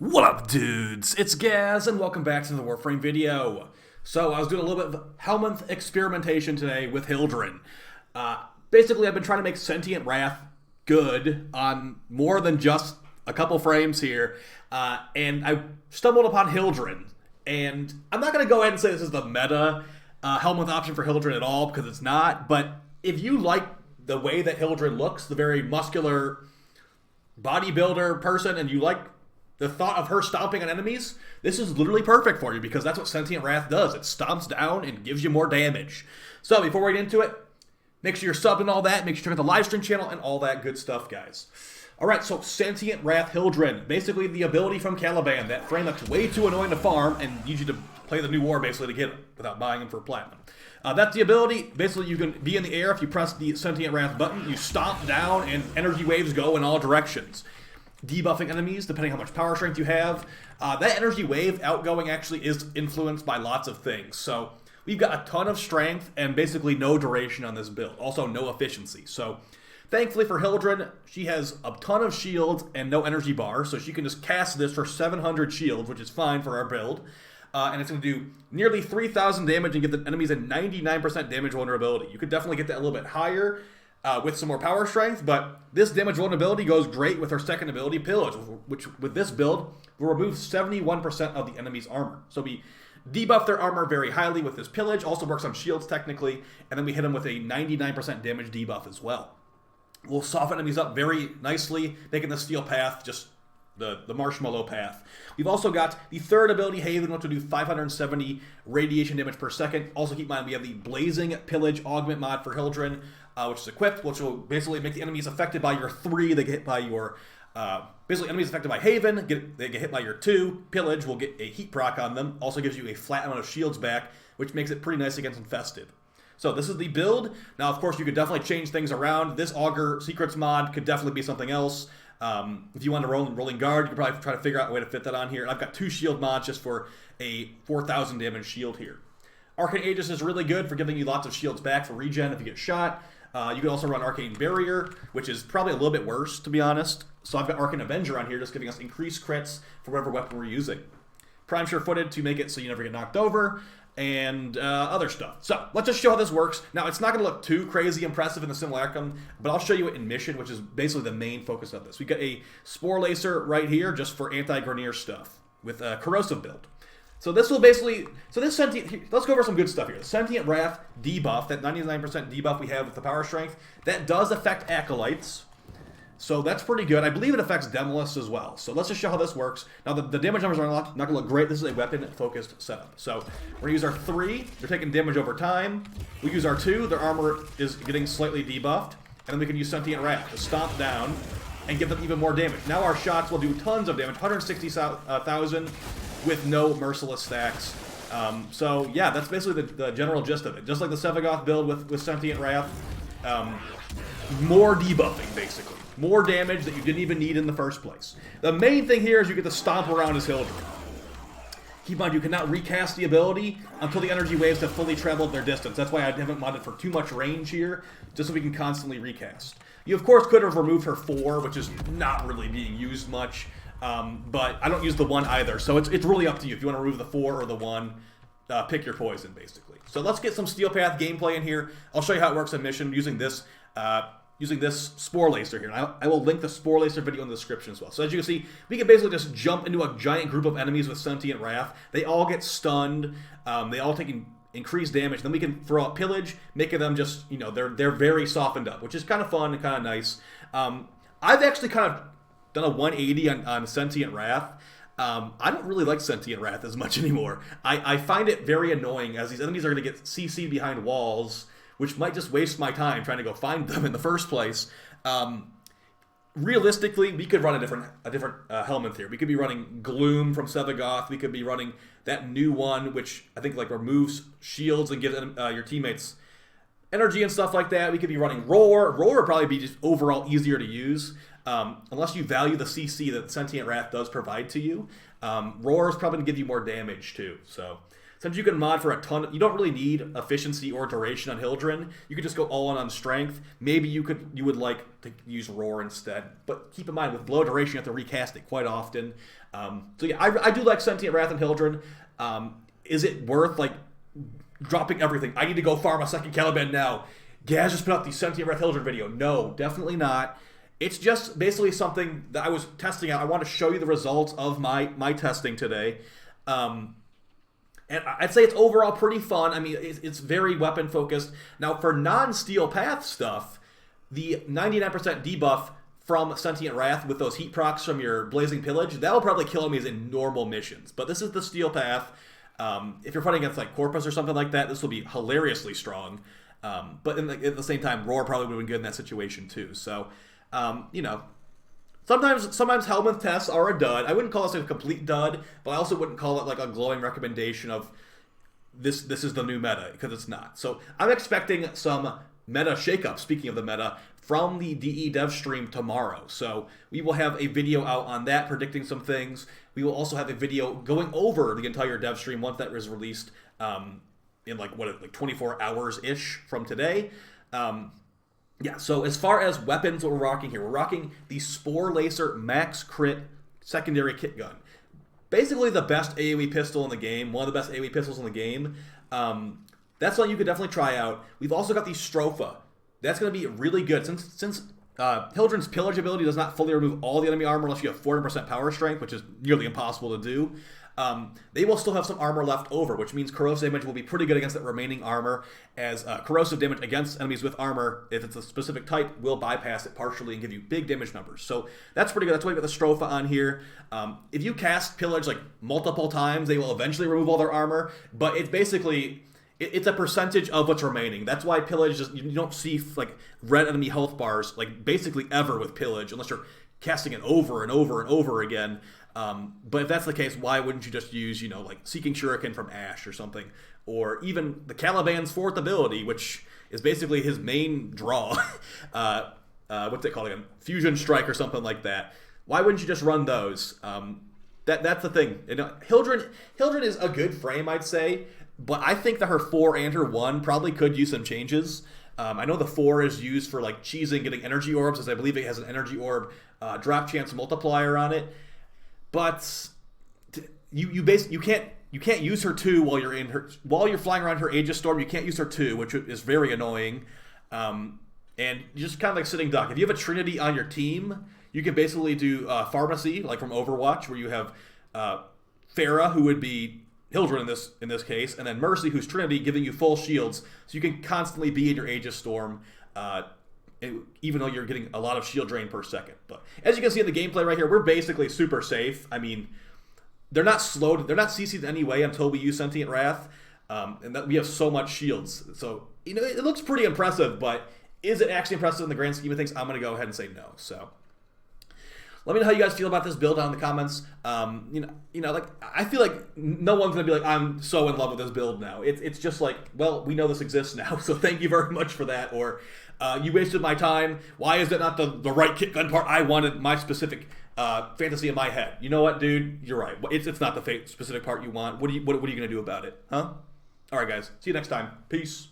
What up, dudes? It's Gaz, and welcome back to the Warframe video. So, I was doing a little bit of Helminth experimentation today with Hildryn. Basically, I've been trying to make Sentient Wrath good on more than just a couple frames here, and I stumbled upon Hildryn. And I'm not going to go ahead and say this is the meta Helminth option for Hildryn at all, because it's not, but if you like the way that Hildryn looks, the very muscular bodybuilder person, and you like the thought of her stomping on enemies, this is literally perfect for you because that's what Sentient Wrath does. It stomps down and gives you more damage. So before we get into it, make sure you're subbed and all that. Make sure you check out the live stream channel and all that good stuff, guys. Alright, so Sentient Wrath Hildryn. Basically the ability from Caliban, that frame that's way too annoying to farm and needs you to play the new war basically to get it without buying them for platinum. That's the ability. Basically, you can be in the air if you press the Sentient Wrath button. You stomp down and energy waves go in all directions, debuffing enemies depending on how much power strength you have. That energy wave outgoing actually is influenced by lots of things. So we've got a ton of strength and basically no duration on this build. Also no efficiency. So thankfully for Hildryn, she has a ton of shields and no energy bar. So she can just cast this for 700 shields, which is fine for our build. And it's going to do nearly 3,000 damage and give the enemies a 99% damage vulnerability. You could definitely get that a little bit higher with some more power strength, but this damage vulnerability goes great with her second ability, Pillage, which with this build will remove 71% of the enemy's armor. So we debuff their armor very highly with this Pillage, also works on shields technically, and then we hit them with a 99% damage debuff as well. We'll soften enemies up very nicely, making the steel path just the marshmallow path. We've also got the third ability, Haven, which will do 570 radiation damage per second. Also keep in mind we have the Blazing Pillage Augment mod for Hildryn, which is equipped, which will basically make the enemies affected by your 3, they get hit by your, basically enemies affected by Haven, they get hit by your 2, Pillage will get a heat proc on them, also gives you a flat amount of shields back, which makes it pretty nice against Infested. So this is the build. Now, of course, you could definitely change things around. This Augur Secrets mod could definitely be something else. If you want to roll Rolling Guard, you could probably try to figure out a way to fit that on here. And I've got 2 shield mods just for a 4,000 damage shield here. Arcane Aegis is really good for giving you lots of shields back for regen if you get shot. You can also run Arcane Barrier, which is probably a little bit worse, to be honest. So I've got Arcane Avenger on here, just giving us increased crits for whatever weapon we're using. Prime Sure-Footed to make it so you never get knocked over, and other stuff. So let's just show how this works. Now, it's not going to look too crazy impressive in the Simulacrum, but I'll show you it in Mission, which is basically the main focus of this. We've got a Spore Lacer right here just for anti-Grenier stuff with a Corrosive build. So this will basically, let's go over some good stuff here. The Sentient Wrath debuff, that 99% debuff we have with the power strength, that does affect Acolytes. So that's pretty good. I believe it affects Demolists as well. So let's just show how this works. Now the damage numbers are not going to look great. This is a weapon-focused setup. So we're going to use our 3. They're taking damage over time. We use our 2. Their armor is getting slightly debuffed. And then we can use Sentient Wrath to stomp down and give them even more damage. Now our shots will do tons of damage, 160,000 with no merciless stacks. So yeah, that's basically the general gist of it. Just like the Sevagoth build with Sentient Wrath, more debuffing basically. More damage that you didn't even need in the first place. The main thing here is you get to stomp around as Hildryn. Keep in mind, you cannot recast the ability until the energy waves have fully traveled their distance. That's why I haven't modded for too much range here, just so we can constantly recast. You, of course, could have removed her 4, which is not really being used much, but I don't use the 1 either, so it's really up to you. If you want to remove the 4 or the 1, pick your poison, basically. So let's get some Steel Path gameplay in here. I'll show you how it works in Mission using this Spore Lacer here. And I will link the Spore Lacer video in the description as well. So as you can see, we can basically just jump into a giant group of enemies with Sentient Wrath. They all get stunned. They all take increased damage. Then we can throw out Pillage, making them just, you know, they're very softened up, which is kind of fun and kind of nice. I've actually kind of done a 180 on Sentient Wrath. I don't really like Sentient Wrath as much anymore. I find it very annoying as these enemies are going to get CC'd behind walls, which might just waste my time trying to go find them in the first place. Realistically, we could run a different Helminth here. We could be running Gloom from Sevagoth. We could be running that new one, which I think like removes shields and gives your teammates energy and stuff like that. We could be running Roar. Roar would probably be just overall easier to use, unless you value the CC that Sentient Wrath does provide to you. Roar is probably going to give you more damage too. So since you can mod for a ton, you don't really need efficiency or duration on Hildryn. You could just go all in on strength. Maybe you would like to use roar instead. But keep in mind, with low duration, you have to recast it quite often. So yeah, I do like Sentient Wrath and Hildryn. Is it worth like dropping everything? I need to go farm a second Caliban now. Gaz just put out the Sentient Wrath Hildryn video. No, definitely not. It's just basically something that I was testing out. I want to show you the results of my testing today. And I'd say it's overall pretty fun. I mean, it's very weapon focused. Now, for non-steel path stuff, the 99% debuff from Sentient Wrath with those heat procs from your Blazing Pillage, that'll probably kill enemies in normal missions. But this is the steel path. If you're fighting against like Corpus or something like that, this will be hilariously strong. But at the same time, Roar probably would have been good in that situation too. So, you know, sometimes Helminth tests are a dud. I wouldn't call this a complete dud, but I also wouldn't call it like a glowing recommendation of this is the new meta, because it's not. So I'm expecting some meta shakeup, speaking of the meta, from the DE dev stream tomorrow. So we will have a video out on that, predicting some things. We will also have a video going over the entire dev stream once that is released in like 24 hours-ish from today. Yeah, so as far as weapons, what we're rocking here, we're rocking the Spore Lacer Max Crit Secondary Kit Gun. Basically the best AoE pistol in the game, one of the best AoE pistols in the game. That's something you could definitely try out. We've also got the Stropha. That's going to be really good. Since Hildryn's Pillage ability does not fully remove all the enemy armor unless you have 400% power strength, which is nearly impossible to do, they will still have some armor left over, which means corrosive damage will be pretty good against that remaining armor, as corrosive damage against enemies with armor, if it's a specific type, will bypass it partially and give you big damage numbers. So that's pretty good. That's why we got the Stropha on here. If you cast Pillage like multiple times, they will eventually remove all their armor, but it's basically... it's a percentage of what's remaining. That's why Pillage, you don't see like red enemy health bars like basically ever with Pillage, unless you're casting it over and over and over again. But if that's the case, why wouldn't you just use, you know, like Seeking Shuriken from Ash or something, or even the Caliban's 4th ability, which is basically his main draw. What's it called again? Fusion Strike or something like that. Why wouldn't you just run those? That's the thing. You know, Hildryn is a good frame, I'd say. But I think that her 4 and her 1 probably could use some changes. I know the 4 is used for like cheesing, getting energy orbs, as I believe it has an energy orb drop chance multiplier on it. But you can't use her 2 while you're flying around her Aegis Storm. You can't use her 2, which is very annoying. And you're just kind of like sitting duck. If you have a Trinity on your team, you can basically do Pharmacy, like from Overwatch, where you have Pharah, who would be Hildryn in this case, and then Mercy, who's Trinity, giving you full shields, so you can constantly be in your Aegis Storm, even though you're getting a lot of shield drain per second. But as you can see in the gameplay right here, we're basically super safe. I mean, they're not slowed, they're not CC'd in any way until we use Sentient Wrath, and that we have so much shields. So, you know, it looks pretty impressive, but is it actually impressive in the grand scheme of things? I'm going to go ahead and say no. So let me know how you guys feel about this build down in the comments. You know, like I feel like no one's gonna be like, I'm so in love with this build now. It's just like, well, we know this exists now, so thank you very much for that. Or you wasted my time. Why is that not the right kit gun part? I wanted my specific fantasy in my head. You know what, dude? You're right. It's not the specific part you want. What are you gonna do about it, huh? All right, guys. See you next time. Peace.